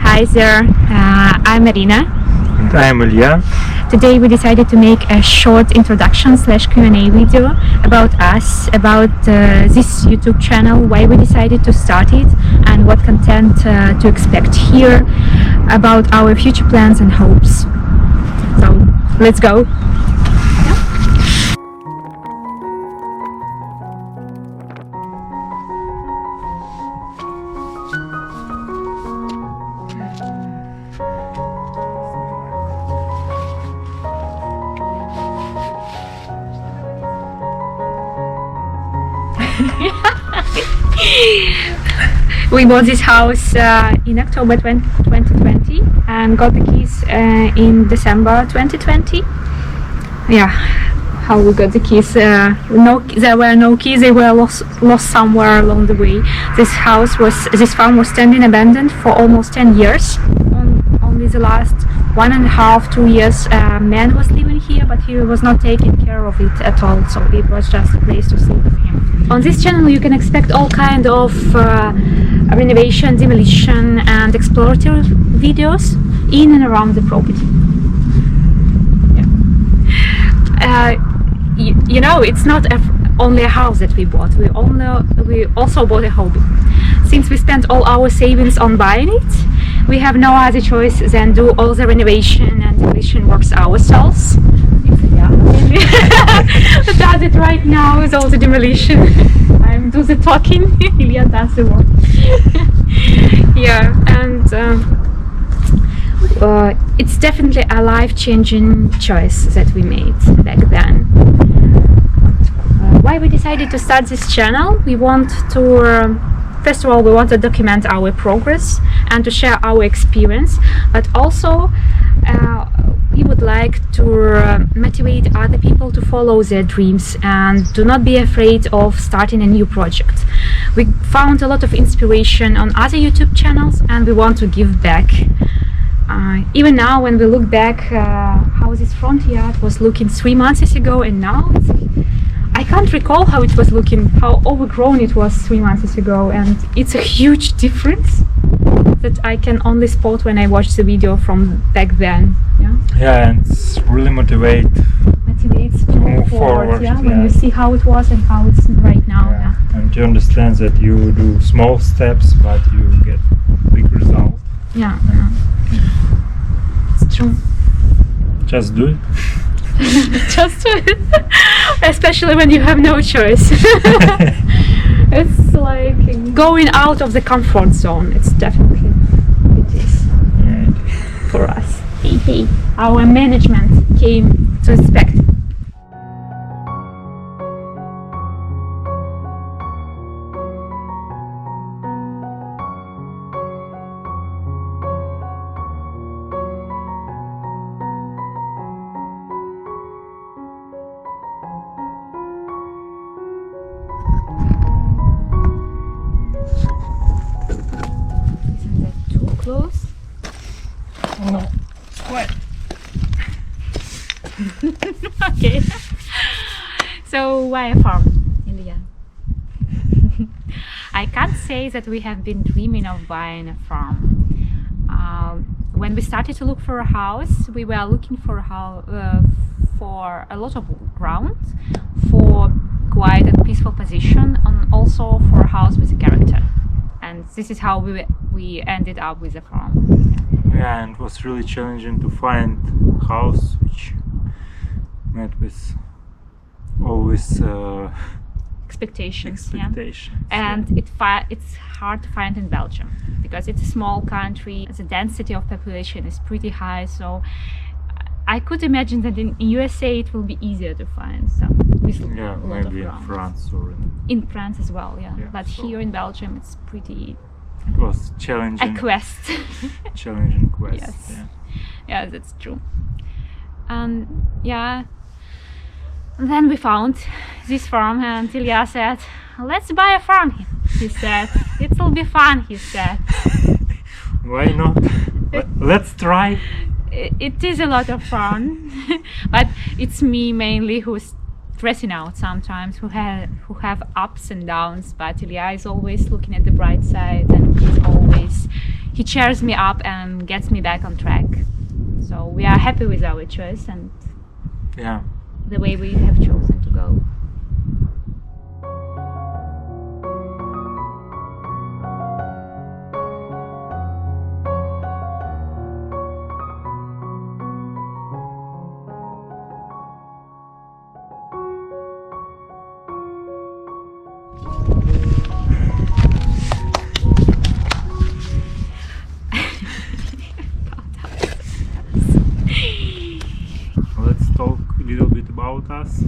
Hi there, I'm Marina. And I'm Ilya. Today we decided to make a short introduction / Q&A video about us, about this YouTube channel, why we decided to start it, and what content to expect here, about our future plans and hopes. So let's go! We bought this house in October 2020 and got the keys in December 2020. Yeah, how we got the keys? There were no keys. They were lost somewhere along the way. This farm was standing abandoned for almost 10 years. Only the last 1.5 to 2 years, a man was living here, but he was not taking care of it at all. So it was just a place to sleep with him. On this channel you can expect all kind of renovation, demolition and exploratory videos in and around the property. You know, it's not only a house that we bought. We also bought a hobby. Since we spent all our savings on buying it, we have no other choice than do all the renovation and demolition works ourselves. Who does it right now with all the demolition. I do the talking, Ilya does the work. Yeah, and it's definitely a life-changing choice that we made back then. Why we decided to start this channel? We want to first of all, we want to document our progress and to share our experience, but also we would like to motivate other people to follow their dreams and do not be afraid of starting a new project. We found a lot of inspiration on other YouTube channels and we want to give back. Even now, when we look back how this front yard was looking 3 months ago and now, I can't recall how it was looking, how overgrown it was 3 months ago, and it's a huge difference that I can only spot when I watch the video from back then. Yeah, and it's really motivates to move forward. Yeah, when you see how it was and how it's right now. Yeah. And you understand that you do small steps, but you get big result. Yeah. It's true. Just do it. Just do it. Especially when you have no choice. It's like going out of the comfort zone. It's definitely it is for us. Hey, our management came to inspect. Close? No, it's quiet. Okay. So why a farm, Ilya? I can't say that we have been dreaming of buying a farm. When we started to look for a house, we were looking for a lot of ground, for quiet and peaceful position, and also for a house with a character. And this is how we ended up with a farm. Yeah, and it was really challenging to find a house which met with always expectations. Yeah. And it's hard to find in Belgium because it's a small country. The density of population is pretty high, so I could imagine that in USA it will be easier to find some. Yeah, maybe in France or in France as well. Yeah, but so here in Belgium it's pretty. It was challenging. A quest. Challenging quest. Yes. Yeah, that's true. And yeah, then we found this farm, and Ilya said, "Let's buy a farm." He said, "It will be fun." He said. Why not? Let's try. It is a lot of fun, but it's me mainly who's stressing out sometimes, who have ups and downs, but Ilya is always looking at the bright side, and he cheers me up and gets me back on track. So we are happy with our choice and the way we have chosen to go. Let's talk a little bit about us.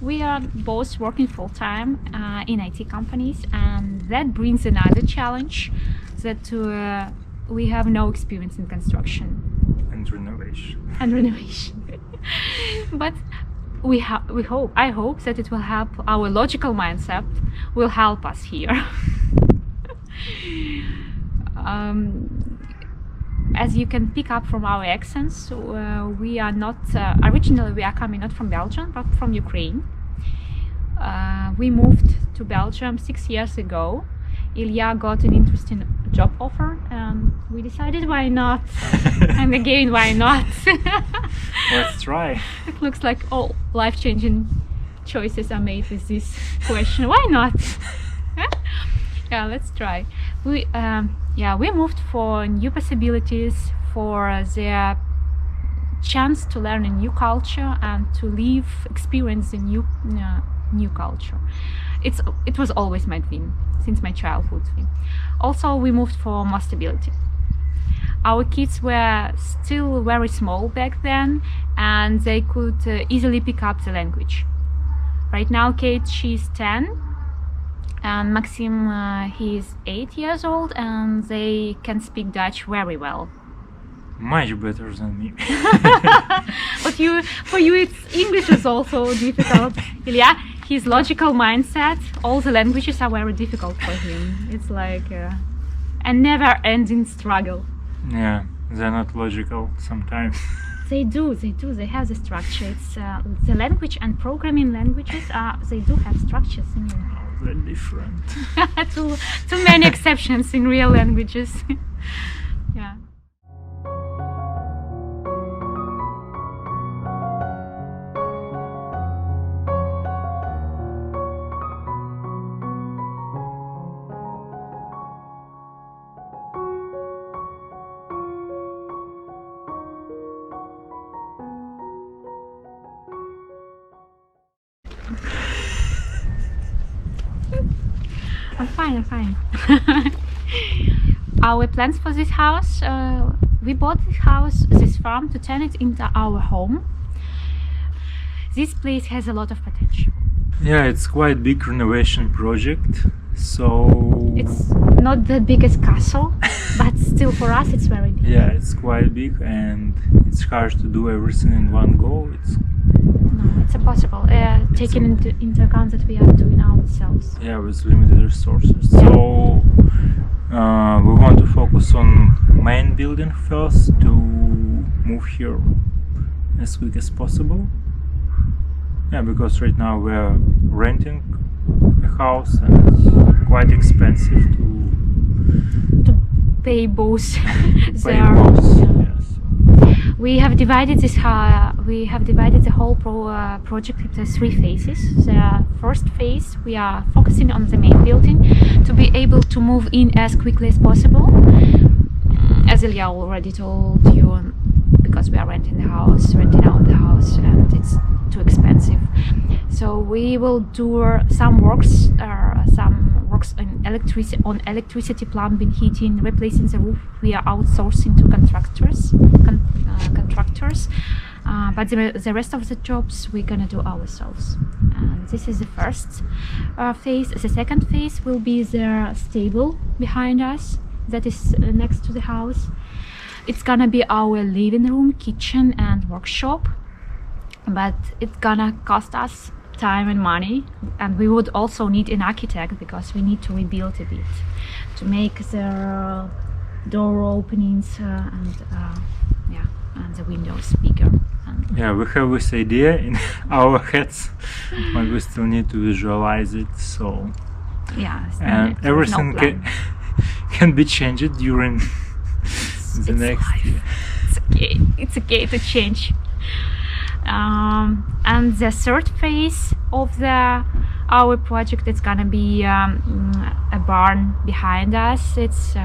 We are both working full-time in IT companies, and that brings another challenge, that we have no experience in construction And renovation. But I hope that it will help. Our logical mindset will help us here. As you can pick up from our accents, we are not originally we are coming not from Belgium but from Ukraine. We moved to Belgium 6 years ago. Ilya got an interesting job offer and we decided why not. And again, why not? Let's try. It looks like all life-changing choices are made with this question. Why not? Yeah, let's try. We moved for new possibilities, for the chance to learn a new culture and to experience a new culture. It was always my dream, since my childhood. Also, we moved for more stability. Our kids were still very small back then, and they could easily pick up the language. Right now, Kate, she's 10. And Maxim, he's 8 years old, and they can speak Dutch very well. Much better than me. But for you, English is also difficult. Ilya, his logical mindset, all the languages are very difficult for him. It's like a never-ending struggle. Yeah, they're not logical sometimes. They do. They have the structure. It's the language and programming languages they do have structures in them. They're different. Too many exceptions in real languages. Yeah. I'm fine. Our plans for this house, we bought this farm to turn it into our home. This place has a lot of potential. Yeah, it's quite big renovation project, so... It's not the biggest castle, but still for us it's very big. Yeah, it's quite big and it's hard to do everything in one go. No, it's impossible, taking into account that we are doing ourselves. Yeah, with limited resources. So we want to focus on main building first to move here as quick as possible. Yeah, because right now we're renting a house and it's quite expensive to pay both. Yes. We have divided the whole project into 3 phases. The first phase, we are focusing on the main building to be able to move in as quickly as possible. As Ilya already told you, because we are renting out the house, and it's too expensive. So we will do some works on electricity, plumbing, heating, replacing the roof. We are outsourcing to contractors. But the rest of the jobs we're gonna do ourselves. This is the first phase. The second phase will be the stable behind us that is next to the house. It's gonna be our living room, kitchen and workshop, but it's gonna cost us time and money, and we would also need an architect because we need to rebuild a bit to make the door openings and the windows bigger. And Yeah, we have this idea in our heads, but we still need to visualize it. So and everything can be changed during the next life. year. It's okay to change. And the third phase of our project is gonna be a barn behind us. It's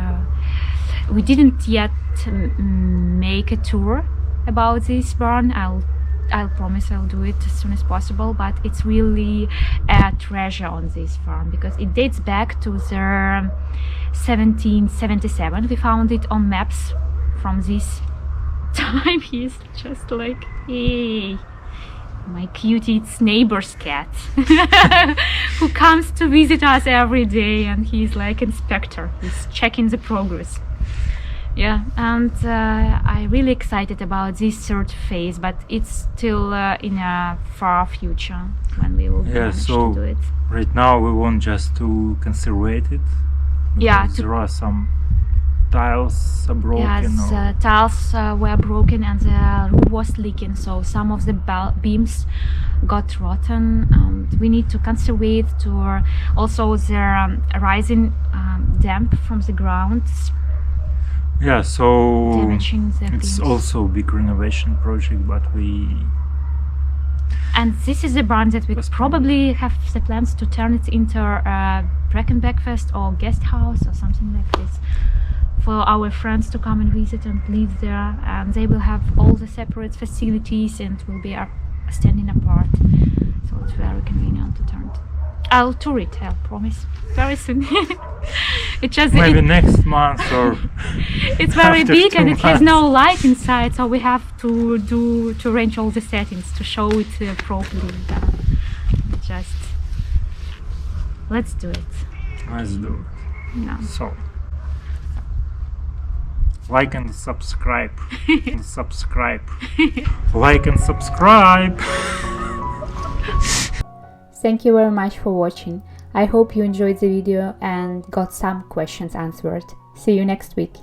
we didn't yet make a tour about this barn. I'll promise I'll do it as soon as possible, but it's really a treasure on this farm because it dates back to the 1777. We found it on maps from this time. He's just like, hey, my cutie, it's neighbor's cat who comes to visit us every day, and he's like inspector. He's checking the progress. Yeah, and I'm really excited about this third phase, but it's still in a far future when we will manage to do it. Right now we want just to conserve it. Yeah, there are some tiles are broken. Yes, tiles were broken and the roof was leaking, so some of the beams got rotten. And we need to conserve it to also the rising damp from the ground. Yeah, so Damaging the it's beams. also a big renovation project, but and this is the barn that we probably have the plans to turn it into a break and breakfast or guest house or something like this, for our friends to come and visit and live there, and they will have all the separate facilities and will be standing apart, so it's very convenient to turn it. I'll tour it, I'll promise, very soon. maybe next month or it's very after big 2 and it has months. no light inside, so we have to arrange all the settings to show it properly. Just let's do it. Let's do it. No. So like and subscribe. Like and subscribe. Thank you very much for watching. I hope you enjoyed the video and got some questions answered. See you next week.